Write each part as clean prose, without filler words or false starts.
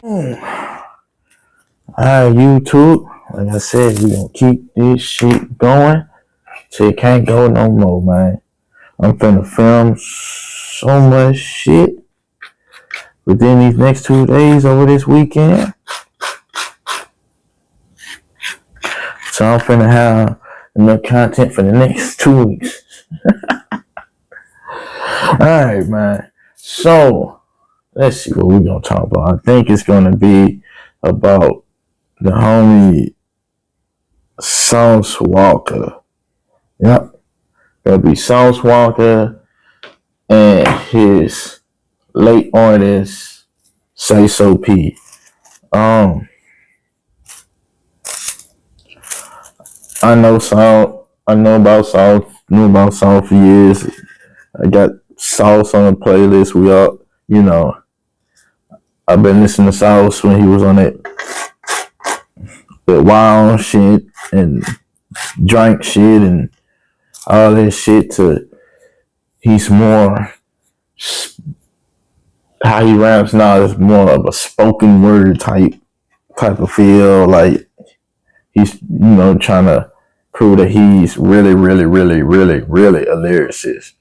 Alright, YouTube. Like I said, we gonna keep this shit going till it can't go no more, man. I'm finna film so much shit within these next 2 days over this weekend. So I'm finna have enough content for the next 2 weeks. Alright, man. So let's see what we're gonna talk about. I think it's gonna be about the homie Walka. Yep. It'll be Walka and his late artist Sayso P. I know Salt. I know about Salt. Knew about Salt for years. I got Sauce on the playlist. We all, I've been listening to Sauce when he was on that wild shit and drank shit and all this shit to he's more how he raps now is more of a spoken word type of feel, like he's trying to prove that he's really a lyricist.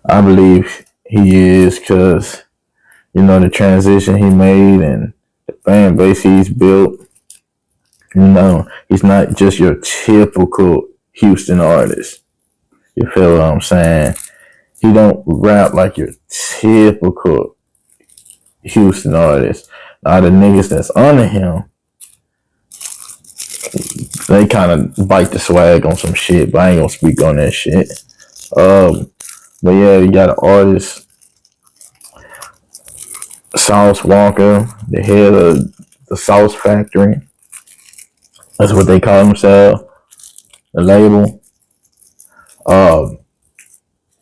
I believe he is, because the transition he made and the fan base he's built. He's not just your typical Houston artist. You feel what I'm saying? He don't rap like your typical Houston artist. Now the niggas that's under him, they kind of bite the swag on some shit, but I ain't gonna speak on that shit. But yeah, you got an artist, Sauce Walka, the head of the Sauce Factory. That's what they call themselves, the label. And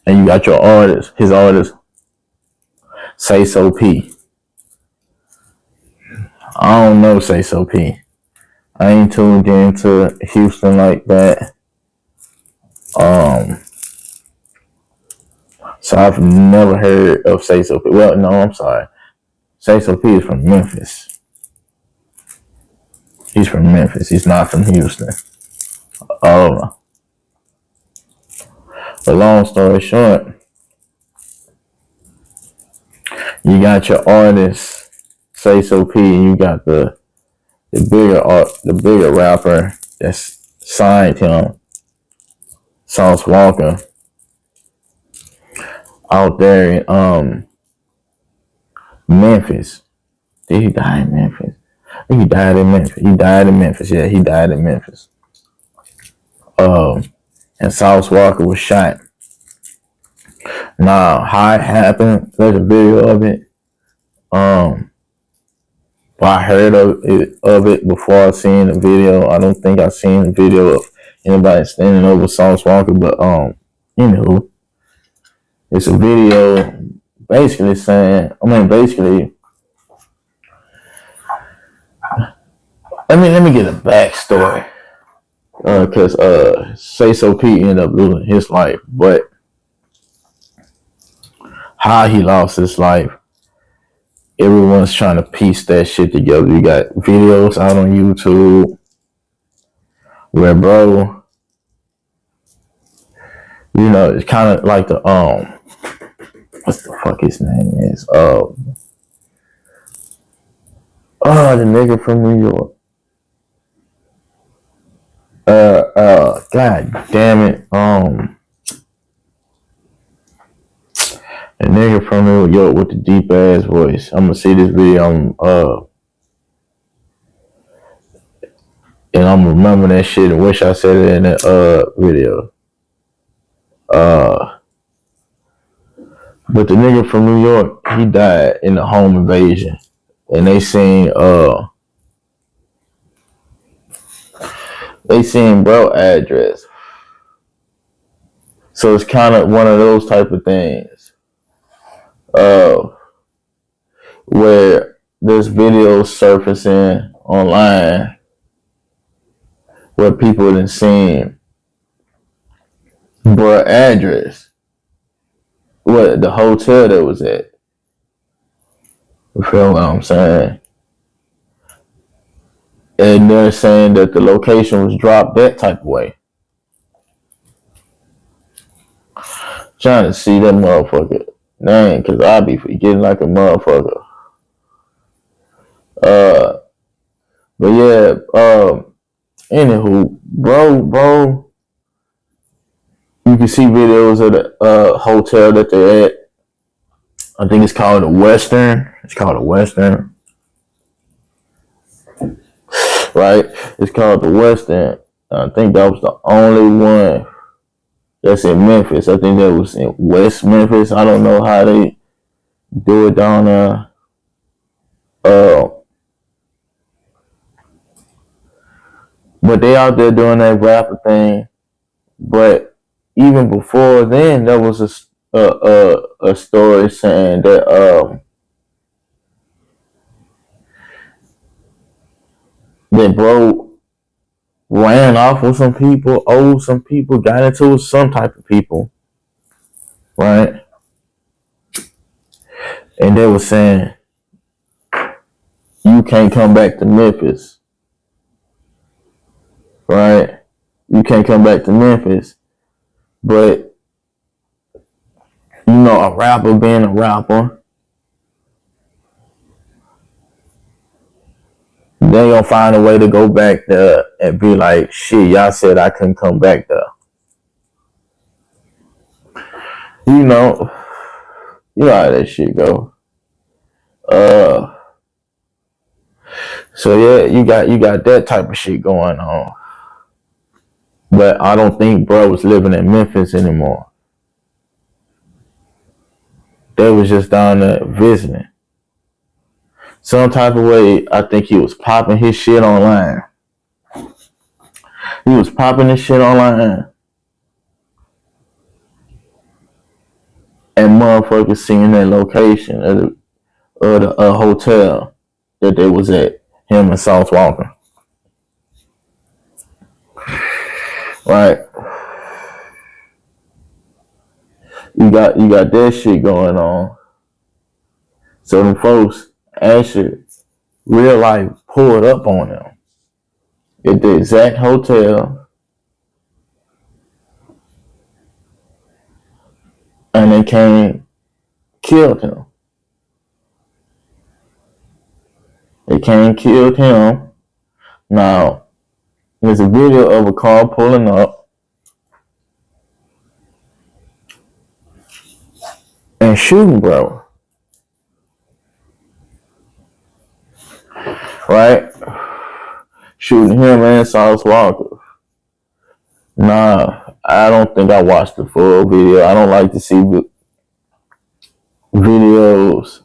you got your artist, his artist, Sayso P. I don't know Sayso P. I ain't tuned into Houston like that. So I've never heard of Sayso P. Well, no, I'm sorry. Sayso P is from Memphis. He's from Memphis. He's not from Houston. But long story short, you got your artist Sayso P, and you got the bigger rapper that's signed him, Sauce Walka, out there in Memphis. Did he die in Memphis? I think he died in Memphis. Yeah, he died in Memphis. And Sauce Walka was shot. Now, how it happened, there's a video of it. I heard of it before I seen the video. I don't think I seen the video of anybody standing over Sauce Walka, but it's a video basically saying, let me get a backstory. Because Sayso P ended up losing his life, but how he lost his life, everyone's trying to piece that shit together. You got videos out on YouTube where, bro, it's kind of like the what the fuck his name is? The nigga from New York. God damn it. A nigga from New York with the deep ass voice. I'm gonna see this video and I'm gonna remember that shit and wish I said it in that video. But the nigga from New York, he died in the home invasion. And they seen bro address. So it's kind of one of those type of things. Where there's videos surfacing online where people done seen bro address what the hotel that was at. You feel what I'm saying? And they're saying that the location was dropped that type of way. Trying to see that motherfucker. Dang, cause I be forgetting like a motherfucker. But yeah, anywho, bro, you can see videos of the hotel that they're at. I think it's called a Western. It's called a Western. Right? It's called the Western. I think that was the only one that's in Memphis. I think that was in West Memphis. I don't know how they do it down there. But they out there doing that rapper thing. But even before then, there was a story saying that that bro ran off with some people, owed some people, got into it with some type of people, right? And they were saying, you can't come back to Memphis, right? You can't come back to Memphis. But, you know, a rapper being a rapper, they gonna find a way to go back there and be like, shit, y'all said I couldn't come back there. You know how that shit go. So yeah, you got that type of shit going on. But I don't think bro was living in Memphis anymore. They was just down there visiting. Some type of way, I think he was popping his shit online. He was popping his shit online. And motherfuckers seeing that location of the hotel that they was at, him and Sauce Walka. Right? You got that shit going on. So them folks actually real life pulled up on them at the exact hotel, and they came, killed him. They came, killed him. Now, there's a video of a car pulling up and shooting bro. Right? Shooting him and Sauce Walka. Nah, I don't think I watched the full video. I don't like to see videos.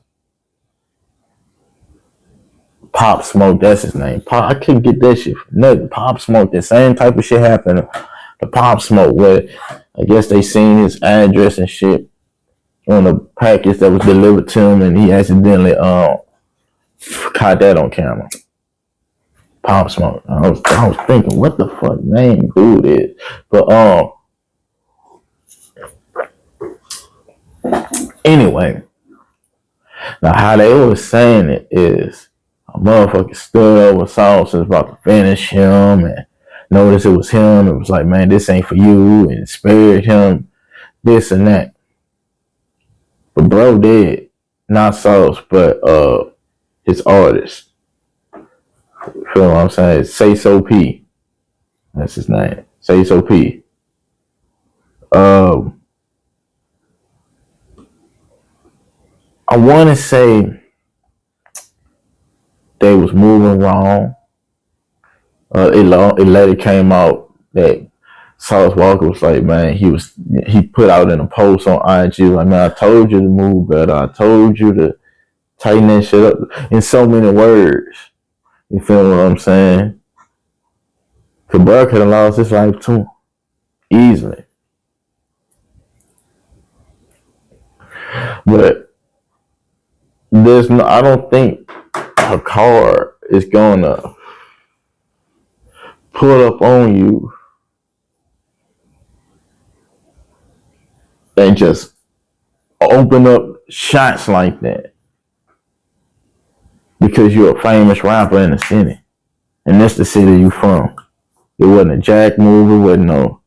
Pop Smoke, that's his name. I couldn't get that shit from nothing. Pop Smoke, the same type of shit happened to Pop Smoke, where I guess they seen his address and shit on the package that was delivered to him, and he accidentally caught that on camera. Pop Smoke. I was thinking, what the fuck name dude is? But anyway, now how they was saying it is a motherfucker stood over Sauce and was about to finish him and noticed it was him. It was like, man, this ain't for you, and spared him this and that. But bro did, not Sauce, but his artist. You feel what I'm saying? Sayso P. That's his name. Sayso P. I want to say they was moving wrong. It later came out that Sauce Walka was like, man, he put out in a post on IG like, man, I told you to move better. I told you to tighten that shit up in so many words. You feel what I'm saying? Cause bro could have lost his life too, easily. But I don't think a car is gonna pull up on you and just open up shots like that because you're a famous rapper in the city, and that's the city you from. It wasn't a jack move. It wasn't no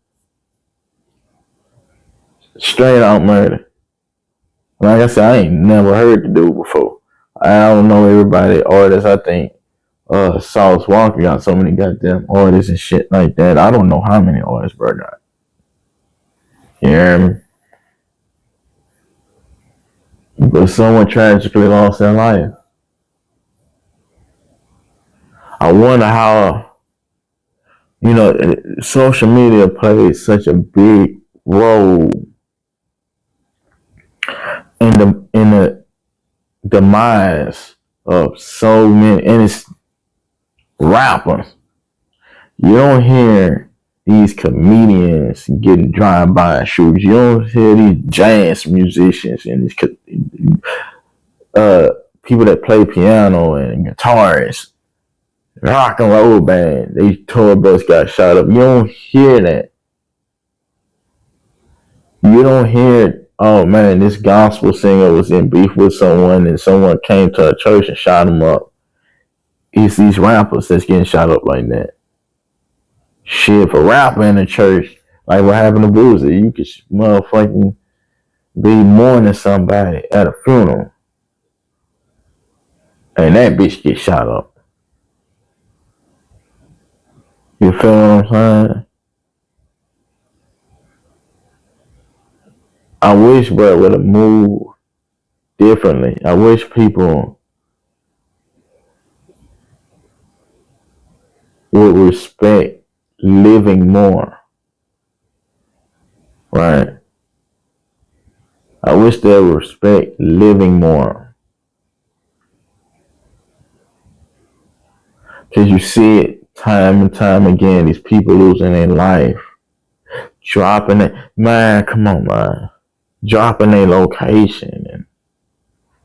straight out murder. Like I said, I ain't never heard the dude before. I don't know everybody artists. I think Sauce Walker got so many goddamn artists and shit like that. I don't know how many artists bro got. You hear me? But someone tragically lost their life. I wonder how, social media plays such a big role in the demise of so many, and it's rappers. You don't hear these comedians getting drive-by shootings. You don't hear these jazz musicians and these people that play piano and guitarists, rock and roll band. They tour bus got shot up. You don't hear that. You don't hear, oh man, this gospel singer was in beef with someone and someone came to a church and shot him up. It's these rappers that's getting shot up like that. Shit, for rapper in the church, like what happened to Boozy, you could motherfucking be mourning somebody at a funeral and that bitch get shot up. You feel what I'm saying? I wish bro would have moved differently. I wish people would respect living more. Right? I wish they would respect living more. Because you see it time and time again, these people losing their life. Dropping it. Man, come on, man. Dropping their location. And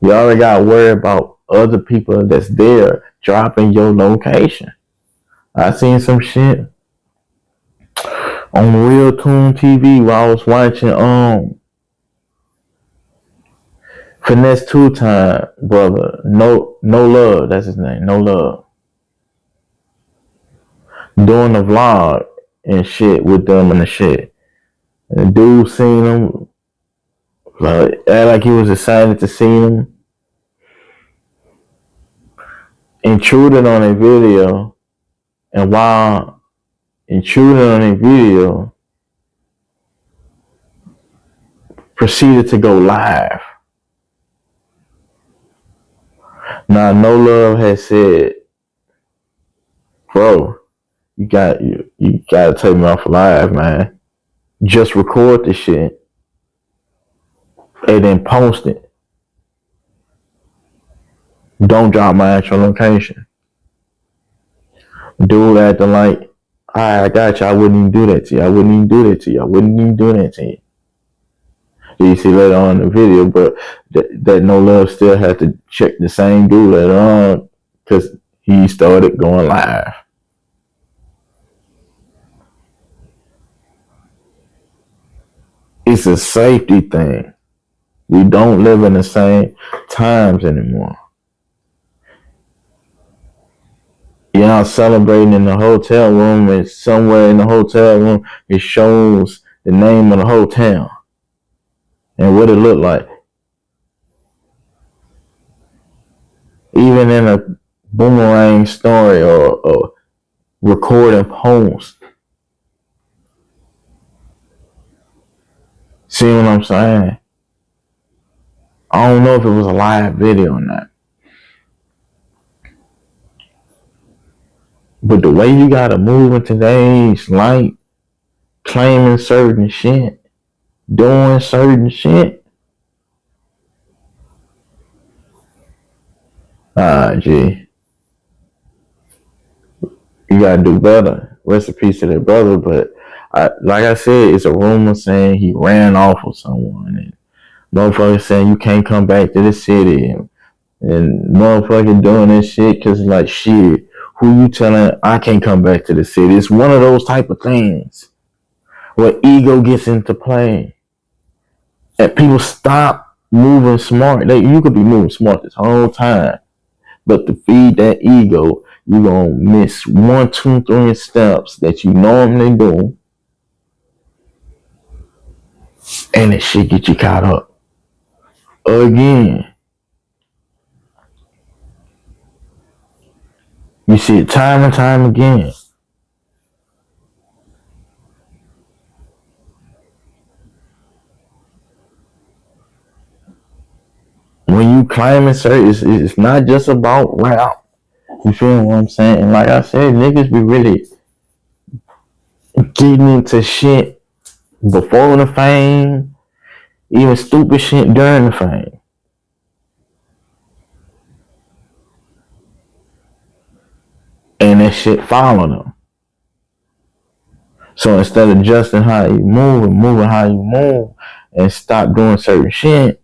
you already got to worry about other people that's there dropping your location. I seen some shit on Real Tune TV while I was watching Finesse 2-Time brother. No Love, that's his name. No Love. Doing a vlog and shit with them and the shit. And the dude seen him. Act like he was excited to see him. Intruded on a video. And while intruding on a video, proceeded to go live. Now, No Love has said, bro, you gotta take me off live, man. Just record the shit and then post it. Don't drop my actual location. Dude acting like, I got you. I wouldn't even do that to you. I wouldn't even do that to you. I wouldn't even do that to you. You see later on in the video, but that No Love still had to check the same dude later on because he started going live. It's a safety thing. We don't live in the same times anymore. Y'all celebrating in the hotel room, and somewhere in the hotel room it shows the name of the hotel and what it looked like. Even in a boomerang story or recording post. See what I'm saying? I don't know if it was a live video or not. But the way you gotta move in today's light, claiming certain shit, doing certain shit. Gee. You gotta do better. Rest in peace to that brother, but like I said, it's a rumor saying he ran off with someone, and motherfuckers saying you can't come back to the city, and motherfucking doing this shit because like shit. Who you telling I can't come back to the city? It's one of those type of things where ego gets into play. And people stop moving smart. You could be moving smart this whole time, but to feed that ego, you gonna miss 1, 2, 3 steps that you normally do, and that shit get you caught up again. You see it time and time again. When you claiming certain, it's not just about rap. You feel what I'm saying? And like I said, niggas be really getting into shit before the fame, even stupid shit during the fame. And that shit follow them. So instead of adjusting how you move and moving how you move and stop doing certain shit,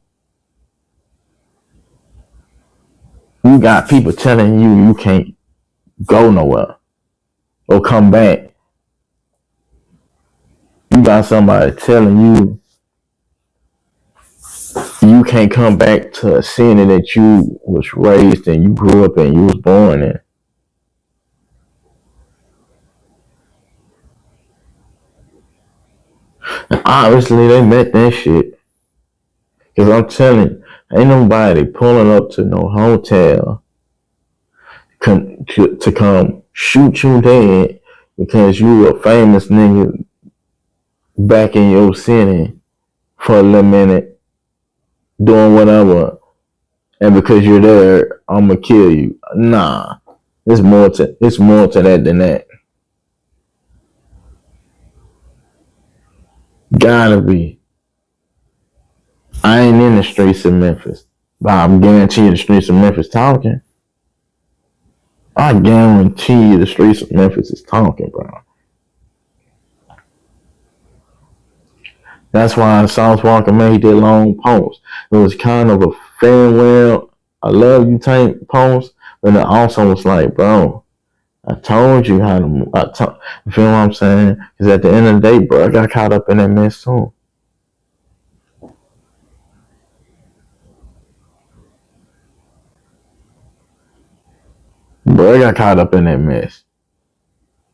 you got people telling you can't go nowhere or come back. You got somebody telling you can't come back to a city that you was raised in, you grew up in, you was born in. And obviously they met that shit. Cause I'm telling you, ain't nobody pulling up to no hotel to come shoot you dead because you a famous nigga back in your city for a little minute doing whatever, and because you're there, I'ma kill you. Nah, it's more to that than that. Gotta be. I ain't in the streets of Memphis, but I guarantee you the streets of Memphis talking. I guarantee you the streets of Memphis is talking, bro. That's why South Walker made that long post. It was kind of a farewell, I love you type post, but it also was like, bro, I told you how to move. You feel what I'm saying? Because at the end of the day, bro, I got caught up in that mess too. Bro, I got caught up in that mess.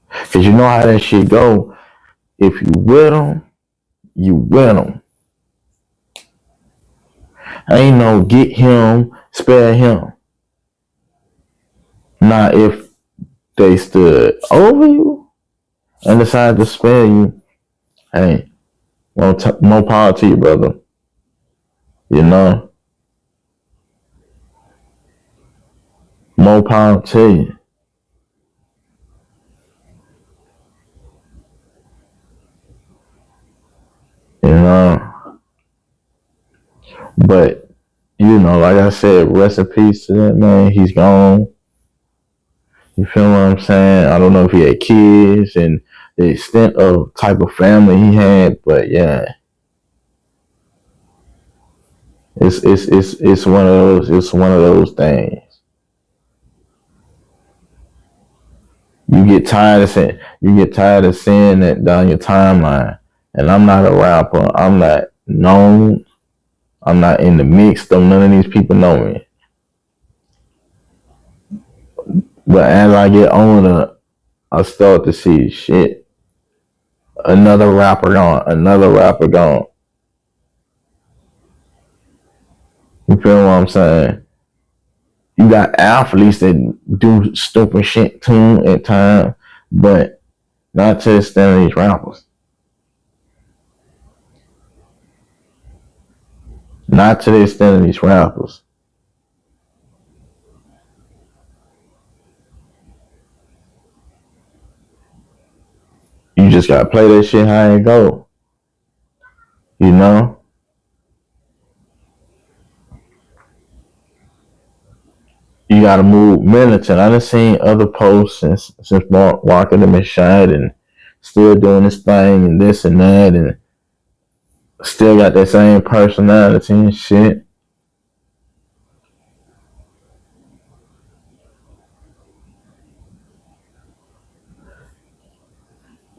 Because you know how that shit go. If you with them, you with them. Ain't no get him, spare him. Now, if they stood over you and decided to spare you, hey, more power to you, brother. You know? More power to you. You know? But, you know, like I said, rest in peace to that man. He's gone. You feel what I'm saying? I don't know if he had kids and the extent of type of family he had, but yeah. It's one of those things. You get tired of seeing that down your timeline. And I'm not a rapper. I'm not known. I'm not in the mix. None of these people know me. But as I get older, I start to see shit. Another rapper gone. Another rapper gone. You feel what I'm saying? You got athletes that do stupid shit too at times, but not to the extent of these rappers. Not to the extent of these rappers. You just gotta play that shit how it go. You know? You gotta move militant. I done seen other posts since Walka them been shot and still doing this thing and this and that and still got that same personality and shit.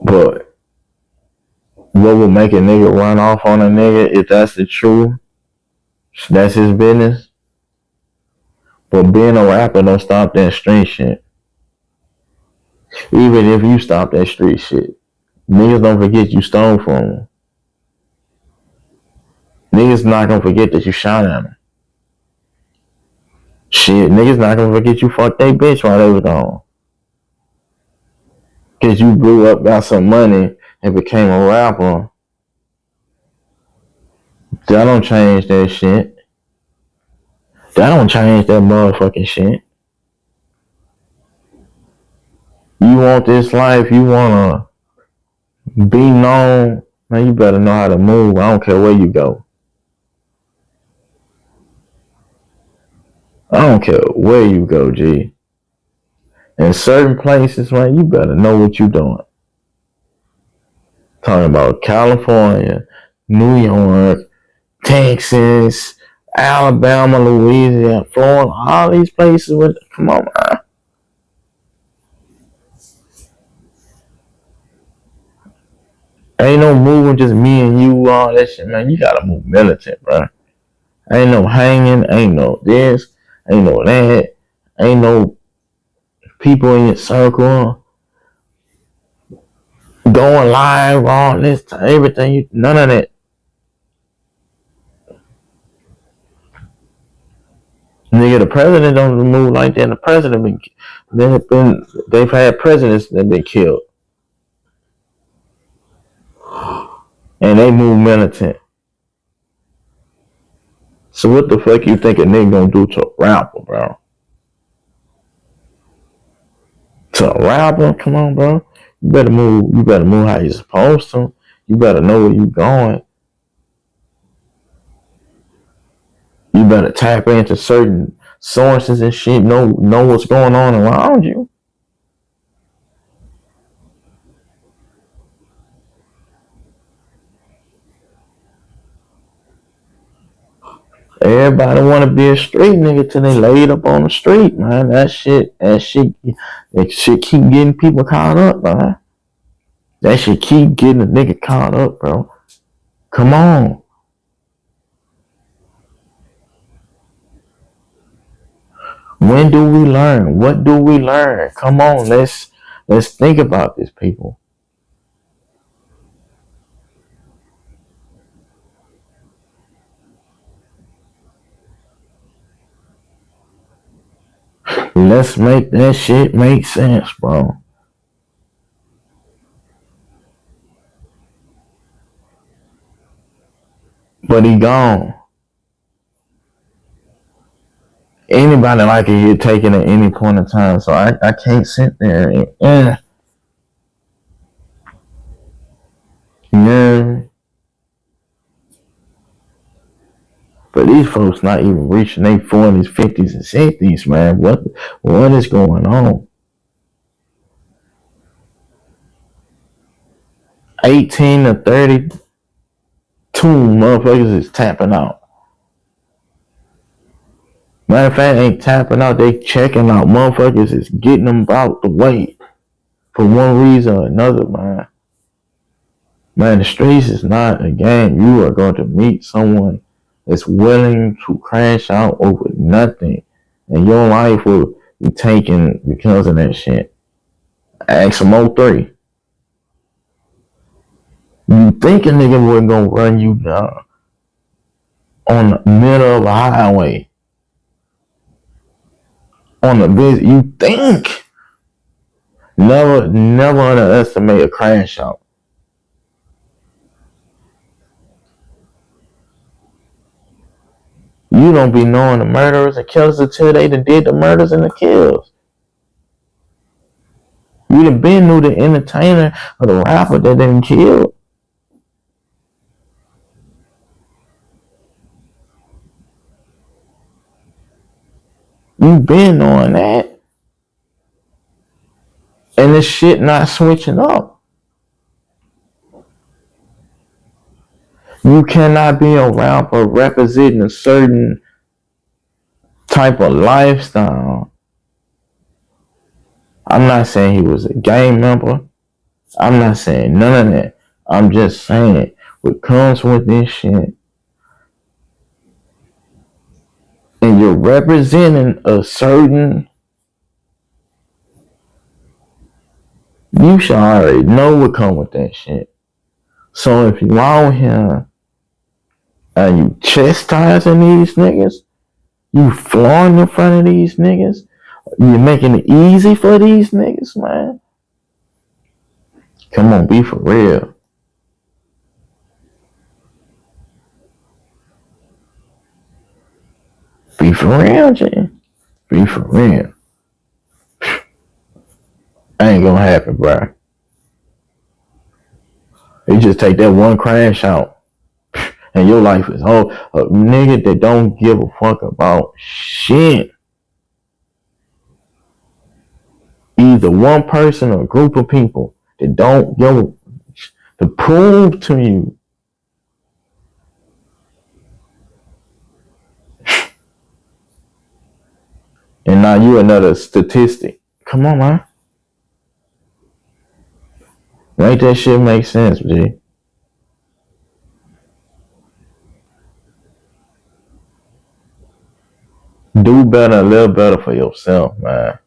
But what would make a nigga run off on a nigga if that's the truth? That's his business. But being a rapper don't stop that street shit. Even if you stop that street shit, niggas don't forget you stole from them. Niggas not gonna forget that you shot at them. Shit, niggas not gonna forget you fucked that bitch while they was gone. Cause you blew up, got some money, and became a rapper. That don't change that shit. That don't change that motherfucking shit. You want this life, you wanna be known, man, you better know how to move. I don't care where you go. I don't care where you go, G. In certain places, man, you better know what you doing. Talking about California, New York, Texas, Alabama, Louisiana, Florida, all these places. Come on, man. Ain't no moving just me and you, all that shit, man. You gotta move militant, bro. Ain't no hanging, ain't no this, ain't no that, ain't no people in your circle going live, all this, everything. None of that. Nigga, the president don't move like that. The president they've had presidents that been killed, and they move militant. So what the fuck you think a nigga gonna do to a rapper, bro? To a rapper? Come on, bro. You better move. You better move how you supposed to. You better know where you going. You better tap into certain sources and shit. Know what's going on around you. Everybody want to be a street nigga till they laid up on the street, man. That shit keep getting people caught up, man. That shit keep getting a nigga caught up, bro. Come on. When do we learn? What do we learn? Come on, let's think about this, people. Let's make that shit make sense, bro. But he gone. Anybody like it get taken at any point in time, so I can't sit there and yeah. But these folks not even reaching their 40s, 50s, and 60s, man. What is going on? 18 to 32 motherfuckers is tapping out. Matter of fact, ain't tapping out, they checking out. Motherfuckers is getting them out the way for one reason or another, man. Man, the streets is not a game. You are going to meet someone that's willing to crash out over nothing, and your life will be taken because of that shit. Ask some 03. You think a nigga wasn't gonna run you down on the middle of a highway? On the visit, you think? Never underestimate a crash out. You don't be knowing the murderers and killers until they done did the murders and the kills. You done been knew the entertainer or the rapper that done killed. You been knowing that. And this shit not switching up. You cannot be a rapper representing a certain type of lifestyle. I'm not saying he was a gang member. I'm not saying none of that. I'm just saying what comes with this shit. and you're representing a certain, you should already know what come with that shit. So if you out here and you chastising these niggas, you flaunting in front of these niggas, you making it easy for these niggas, man. Come on, be for real. Be for real, G. Be for real. Ain't gonna happen, bro. You just take that one crash out, and your life is whole. A nigga that don't give a fuck about shit. Either one person or a group of people that don't go to prove to you. And now you another statistic. Come on, man. Make that shit make sense, G. Do better, a little better for yourself, man.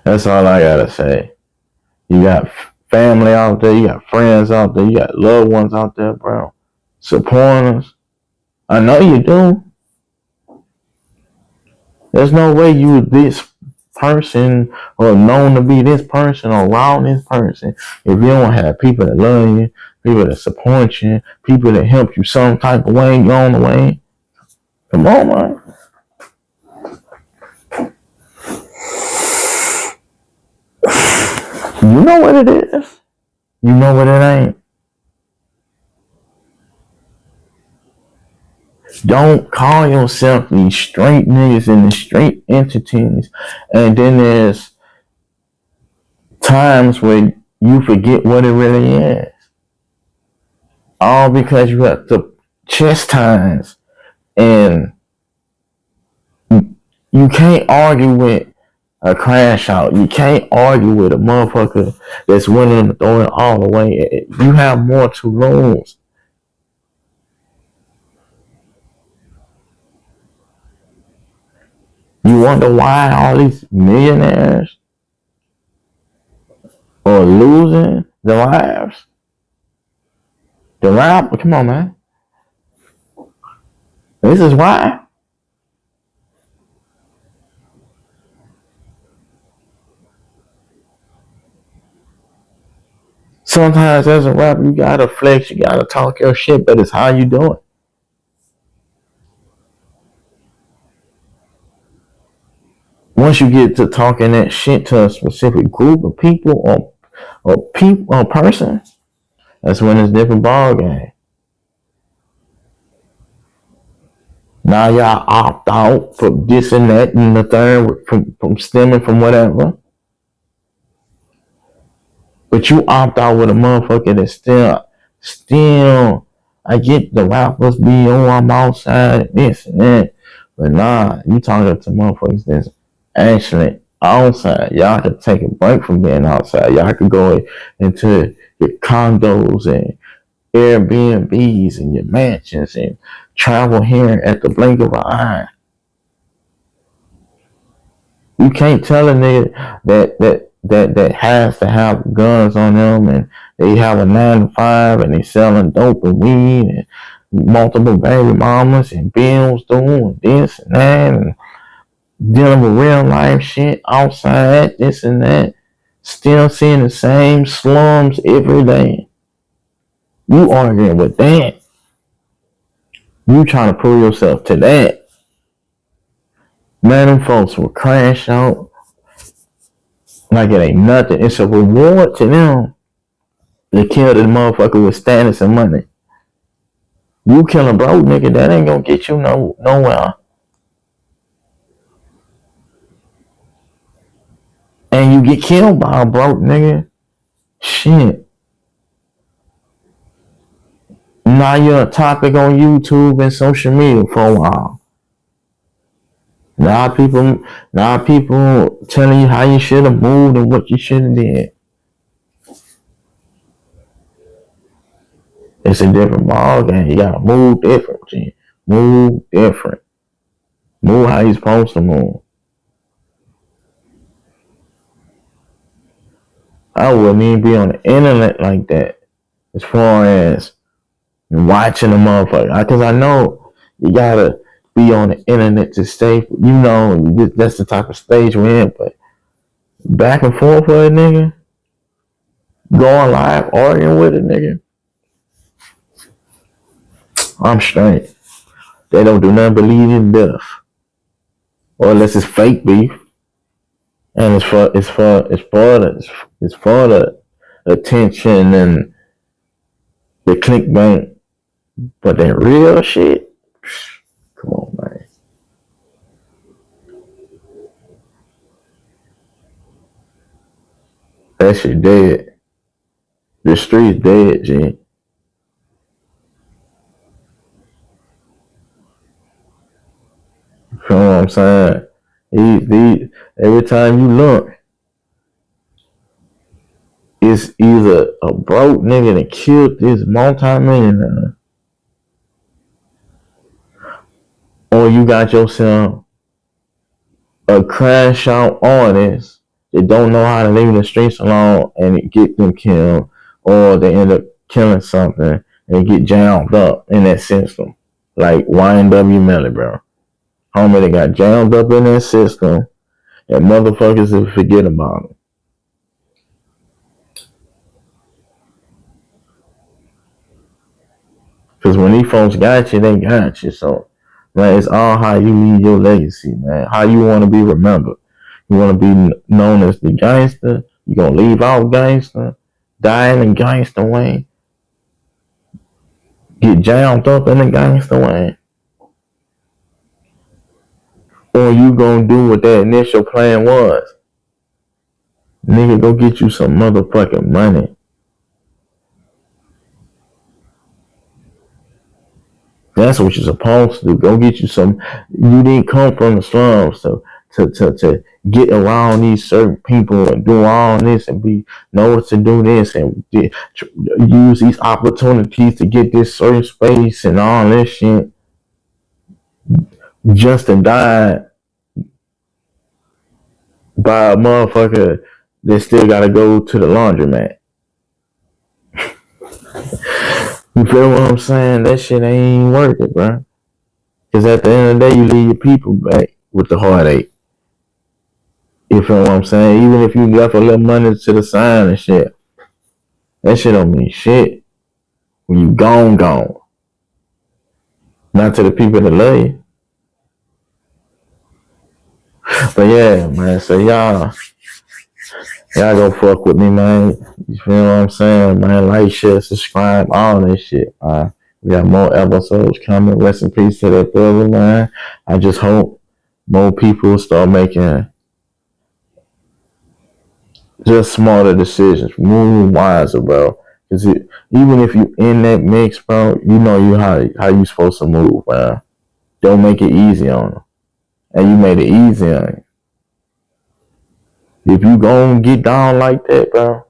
That's all I gotta say. You got family out there, you got friends out there, you got loved ones out there, bro. Supporters. I know you do. There's no way you this person or known to be this person or around this person if you don't have people that love you, people that support you, people that help you some type of way on the way. Come on, man. You know what it is. You know what it ain't. Don't call yourself these straight niggas and the straight entities, and then there's times when you forget what it really is. All because you have to chastise, and you can't argue with a crash out. You can't argue with a motherfucker that's willing to throw it all away. You have more to lose. You wonder why all these millionaires are losing their lives? The rap, come on, man. This is why. Sometimes as a rapper, you gotta flex, you gotta talk your shit, but it's how you do it. Once you get to talking that shit to a specific group of people or person, that's when it's different ball game. Now y'all opt out for this and that and the third from stemming from whatever. But you opt out with a motherfucker that's still, I get the rappers be, oh, I'm outside, this and that. But nah, you talking to motherfuckers that's actually outside. Y'all could take a break from being outside. Y'all could go into your condos and Airbnbs and your mansions and travel here at the blink of an eye. You can't tell a nigga that has to have guns on them and they have a 9 to 5 and they selling dope and weed and multiple baby mamas and bills doing this and that and dealing with real life shit outside, this and that, still seeing the same slums every day. You arguing with that. You trying to prove yourself to that. Man, them folks will crash out like it ain't nothing. It's a reward to them to kill the motherfucker with status and money. You kill a broke nigga, that ain't gonna get you nowhere. And you get killed by a broke nigga, shit. Now you're a topic on YouTube and social media for a while. Now people telling you how you should have moved and what you should have did. It's a different ball game. You gotta move different, G. Move different. Move how you supposed to move. I wouldn't even be on the internet like that. As far as watching the motherfucker. Because I know you gotta be on the internet to stay, that's the type of stage we're in. But back and forth with a nigga, going live, arguing with a nigga, I'm straight. They don't do nothing but lead in death. Or unless it's fake beef. And it's for the attention and the clickbait. But that real shit, come on, man. That shit dead. The street's dead, G. You know what I'm saying? Every time you look, it's either a broke nigga that killed this multi-millionaire, or you got yourself a crash out artist that don't know how to leave the streets alone and get them killed, or they end up killing something and get jammed up in that system. Like YNW Melly, bro. Homie, they got jammed up in that system and motherfuckers will forget about it. Because when these folks got you, they got you. So, man, it's all how you leave your legacy, man. How you want to be remembered. You want to be known as the gangster. You going to leave out gangster. Die in the gangster way. Get jammed up in the gangster way. Or you going to do what that initial plan was. Nigga, go get you some motherfucking money. That's what you're supposed to do. Go get you some. You didn't come from the slums to get around these certain people and do all this and know what to do this and use these opportunities to get this certain space and all this shit just to die by a motherfucker that still gotta go to the laundromat. You feel what I'm saying? That shit ain't worth it, bro. Because at the end of the day, you leave your people back with the heartache. You feel what I'm saying? Even if you left a little money to the side and shit, that shit don't mean shit when you gone. Not to the people that love you. But yeah, man, so y'all go fuck with me, man. You feel what I'm saying, man? Like, share, subscribe, all that shit, man. We got more episodes coming. Rest in peace to that brother, man. I just hope more people start making just smarter decisions, move wiser, bro. Because even if you in that mix, bro, you know how you supposed to move, bro. Don't make it easy on them. And you made it easy on them. If you gon' get down like that, bro,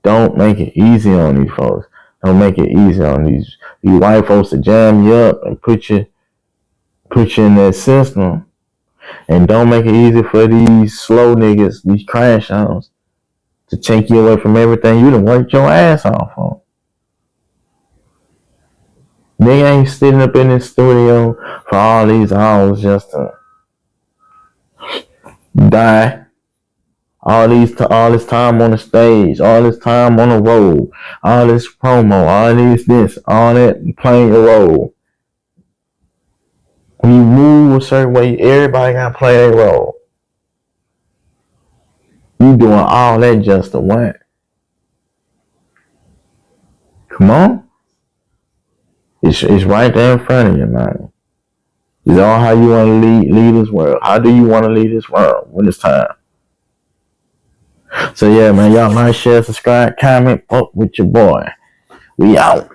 don't make it easy on these folks. Don't make it easy on these white folks to jam you up and put you in that system. And don't make it easy for these slow niggas, these crash outs, to take you away from everything you done worked your ass off on. Nigga ain't sitting up in this studio for all these hours just to die. All this time on the stage, all this time on the road, all this promo, all this, all that, playing your role. When you move a certain way, everybody gotta play their role. You doing all that just to win. Come on. It's right there in front of you, man. It's all how you want to lead this world. How do you want to lead this world when it's time? So yeah, man, y'all like, share, subscribe, comment, fuck with your boy. We out.